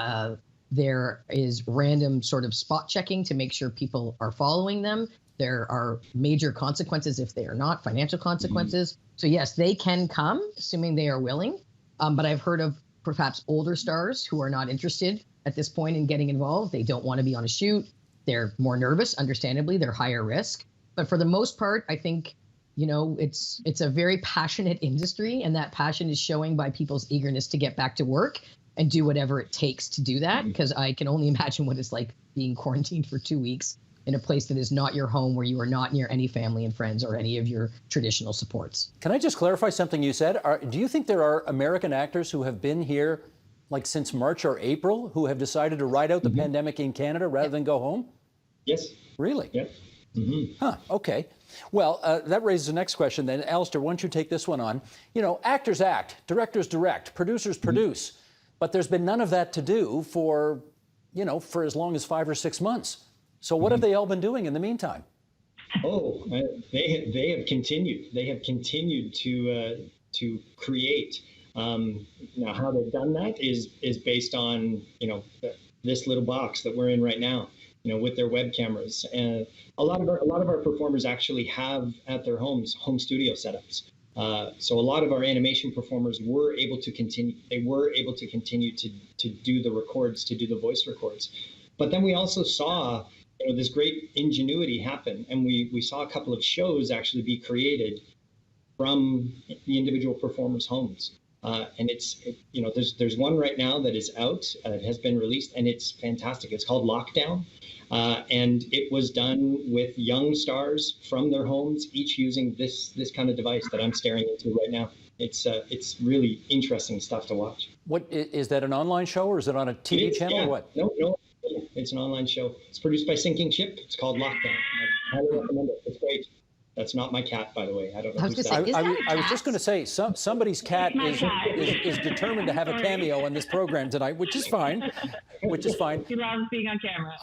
there is random sort of spot checking to make sure people are following them. There are major consequences if they are not, financial consequences. So yes, they can come, assuming they are willing. But I've heard of perhaps older stars who are not interested at this point in getting involved. They don't want to be on a shoot. They're more nervous, understandably. They're higher risk. But for the most part, I think, it's a very passionate industry, and that passion is showing by people's eagerness to get back to work and do whatever it takes to do that, because I can only imagine what it's like being quarantined for 2 weeks in a place that is not your home, where you are not near any family and friends or any of your traditional supports. Can I just clarify something you said? Do you think there are American actors who have been here like since March or April who have decided to ride out the pandemic in Canada rather than go home? Yes. Really? Yep. Mm-hmm. Huh, okay. Well, that raises the next question then. Alistair, why don't you take this one on? Actors act, directors direct, producers produce, but there's been none of that to do for as long as 5 or 6 months. So what have they all been doing in the meantime? Oh, they have continued. They have continued to create. Now, how they've done that is based on this little box that we're in right now. With their web cameras, and a lot of our performers actually have at their homes home studio setups. So a lot of our animation performers were able to continue. They were able to continue to do the records, to do the voice records. But then we also saw this great ingenuity happen. And we saw a couple of shows actually be created from the individual performers' homes. And there's one right now that is out, it has been released, and it's fantastic. It's called Lockdown. And it was done with young stars from their homes, each using this kind of device that I'm staring into right now. It's really interesting stuff to watch. What is that, an online show, or is it on a TV channel, yeah. or what? No, it's an online show. It's produced by Sinking Ship. It's called Lockdown. I highly recommend it. It's great. That's not my cat, by the way. I don't know. I was just going to say, somebody's cat is determined to have a cameo on this program tonight, which is fine. He loves being on camera.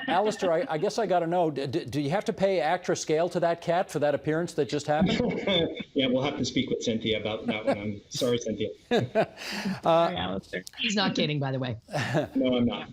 Alistair, I guess I got to know, do you have to pay extra scale to that cat for that appearance that just happened? Yeah, we'll have to speak with Cynthia about that one. I'm sorry, Cynthia. Sorry, Alistair. He's not kidding, by the way. No, I'm not.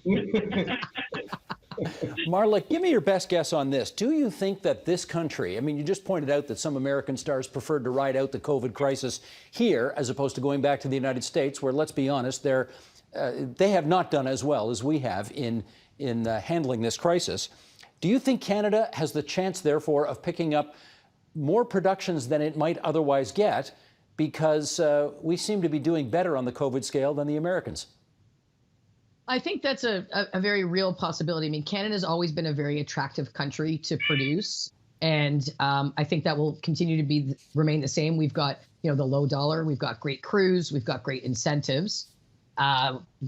Marla, give me your best guess on this. Do you think that this country, I mean, you just pointed out that some American stars preferred to ride out the COVID crisis here as opposed to going back to the United States, where, let's be honest, they have not done as well as we have in handling this crisis. Do you think Canada has the chance, therefore, of picking up more productions than it might otherwise get because we seem to be doing better on the COVID scale than the Americans? I think that's a very real possibility. I mean, Canada's always been a very attractive country to produce. And I think that will continue to remain the same. We've got, the low dollar. We've got great crews. We've got great incentives.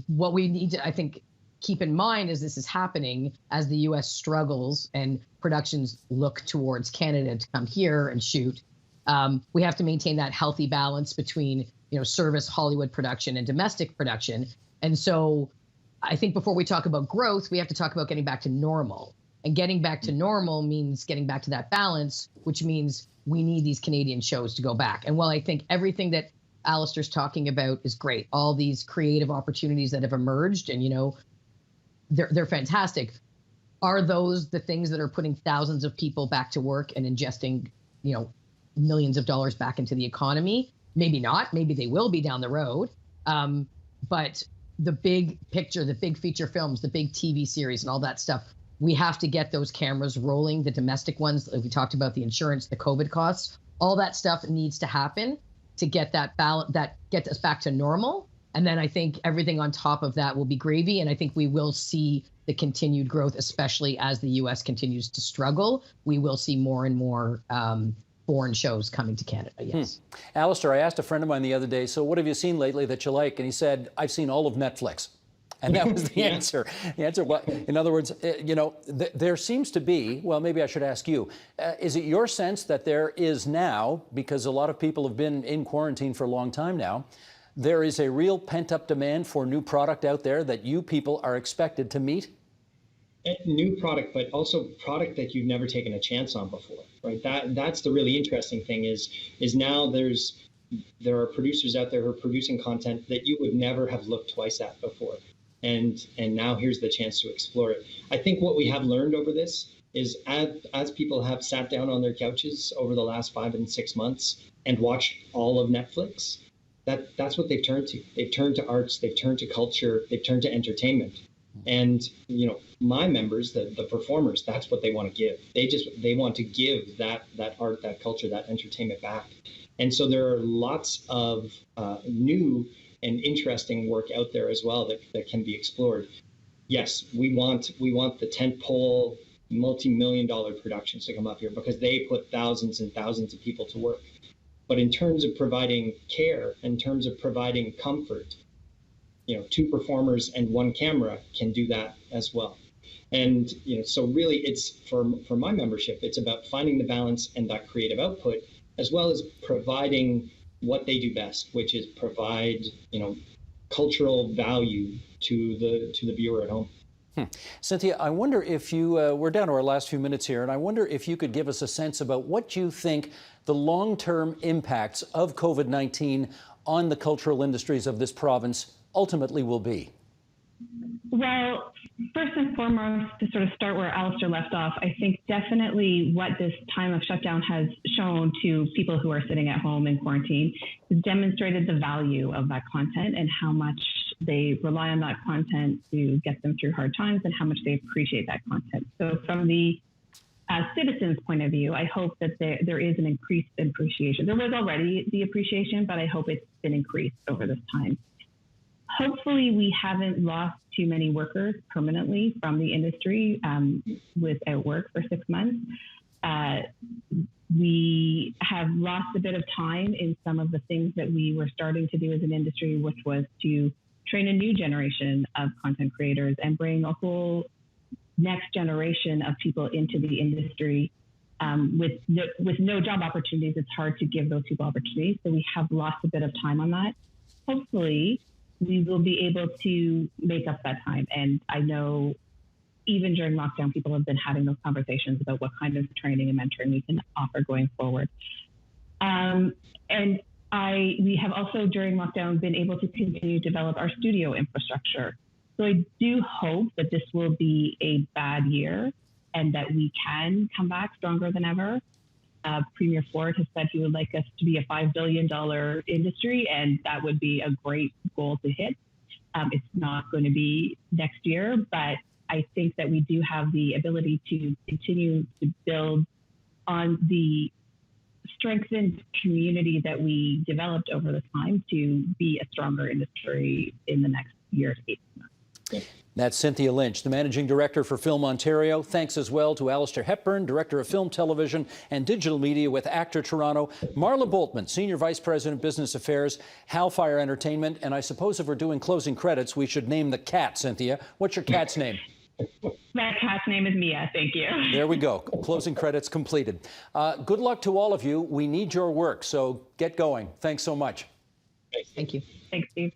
What we need to, I think, keep in mind as this is happening, as the U.S. struggles and productions look towards Canada to come here and shoot, we have to maintain that healthy balance between, service Hollywood production and domestic production. And so I think before we talk about growth, we have to talk about getting back to normal. And getting back to normal means getting back to that balance, which means we need these Canadian shows to go back. And while I think everything that Alistair's talking about is great, all these creative opportunities that have emerged and, they're fantastic. Are those the things that are putting thousands of people back to work and ingesting, millions of dollars back into the economy? Maybe not. Maybe they will be down the road. But the big picture, the big feature films, the big TV series and all that stuff, we have to get those cameras rolling, the domestic ones. We talked about the insurance, the COVID costs, all that stuff needs to happen to get that balance, that get us back to normal. And then I think everything on top of that will be gravy. And I think we will see the continued growth, especially as the U.S. continues to struggle. We will see more and more foreign shows coming to Canada, yes. Alistair, I asked a friend of mine the other day, so what have you seen lately that you like? And he said, I've seen all of Netflix. And that was the answer. The answer, in other words, there seems to be, well, maybe I should ask you, is it your sense that there is now, because a lot of people have been in quarantine for a long time now, there is a real pent-up demand for new product out there that you people are expected to meet? New product, but also product that you've never taken a chance on before, right? That's the really interesting thing is now there are producers out there who are producing content that you would never have looked twice at before. And now here's the chance to explore it. I think what we have learned over this is as people have sat down on their couches over the last 5 and 6 months and watched all of Netflix, that's what they've turned to. They've turned to arts, they've turned to culture, they've turned to entertainment. And, my members, the performers, that's what they want to give. They want to give that art, that culture, that entertainment back. And so there are lots of new and interesting work out there as well that can be explored. Yes, we want the tentpole multi-million-dollar productions to come up here because they put thousands and thousands of people to work. But in terms of providing care, in terms of providing comfort, 2 performers and 1 camera can do that as well. And so really it's for my membership, it's about finding the balance and that creative output, as well as providing what they do best, which is provide cultural value to the viewer at home. Cynthia, I wonder if you, we're down to our last few minutes here, and I wonder if you could give us a sense about what you think the long-term impacts of COVID-19 on the cultural industries of this province ultimately will be. Well, first and foremost, to sort of start where Alistair left off, I think definitely what this time of shutdown has shown to people who are sitting at home in quarantine is demonstrated the value of that content and how much they rely on that content to get them through hard times and how much they appreciate that content. So from the citizens' point of view, I hope that there is an increased appreciation. There was already the appreciation, but I hope it's been increased over this time. Hopefully, we haven't lost too many workers permanently from the industry without work for 6 months. We have lost a bit of time in some of the things that we were starting to do as an industry, which was to train a new generation of content creators and bring a whole next generation of people into the industry. With no job opportunities, it's hard to give those people opportunities. So we have lost a bit of time on that. Hopefully, we will be able to make up that time. And I know even during lockdown, people have been having those conversations about what kind of training and mentoring we can offer going forward. And we have also during lockdown been able to continue to develop our studio infrastructure. So I do hope that this will be a bad year and that we can come back stronger than ever. Premier Ford has said he would like us to be a $5 billion industry, and that would be a great goal to hit. It's not going to be next year, but I think that we do have the ability to continue to build on the strengthened community that we developed over the time to be a stronger industry in the next year to 18 months. That's Cynthia Lynch, the Managing Director for Film Ontario. Thanks as well to Alistair Hepburn, Director of Film, Television and Digital Media with Actor Toronto, Marla Boltman, Senior Vice President, Business Affairs, Hellfire Entertainment, and I suppose if we're doing closing credits, we should name the cat, Cynthia. What's your cat's name? That cat's name is Mia. Thank you. There we go. Closing credits completed. Good luck to all of you. We need your work, so get going. Thanks so much. Thank you. Thanks, Steve.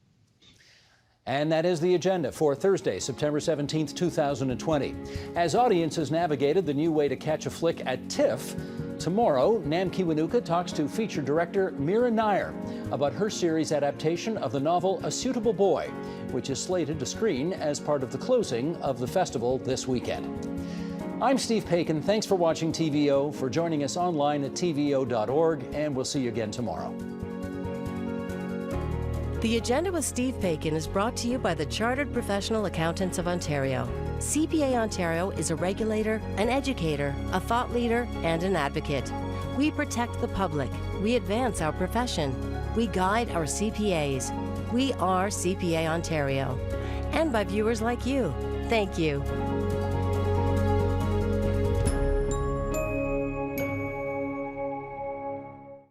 And that is the agenda for Thursday, September 17th, 2020. As audiences navigated the new way to catch a flick at TIFF, tomorrow, Nam Kiwanuka talks to feature director Mira Nair about her series adaptation of the novel A Suitable Boy, which is slated to screen as part of the closing of the festival this weekend. I'm Steve Paikin. Thanks for watching TVO, for joining us online at tvo.org, and we'll see you again tomorrow. The Agenda with Steve Paikin is brought to you by the Chartered Professional Accountants of Ontario. CPA Ontario is a regulator, an educator, a thought leader, and an advocate. We protect the public. We advance our profession. We guide our CPAs. We are CPA Ontario. And by viewers like you. Thank you.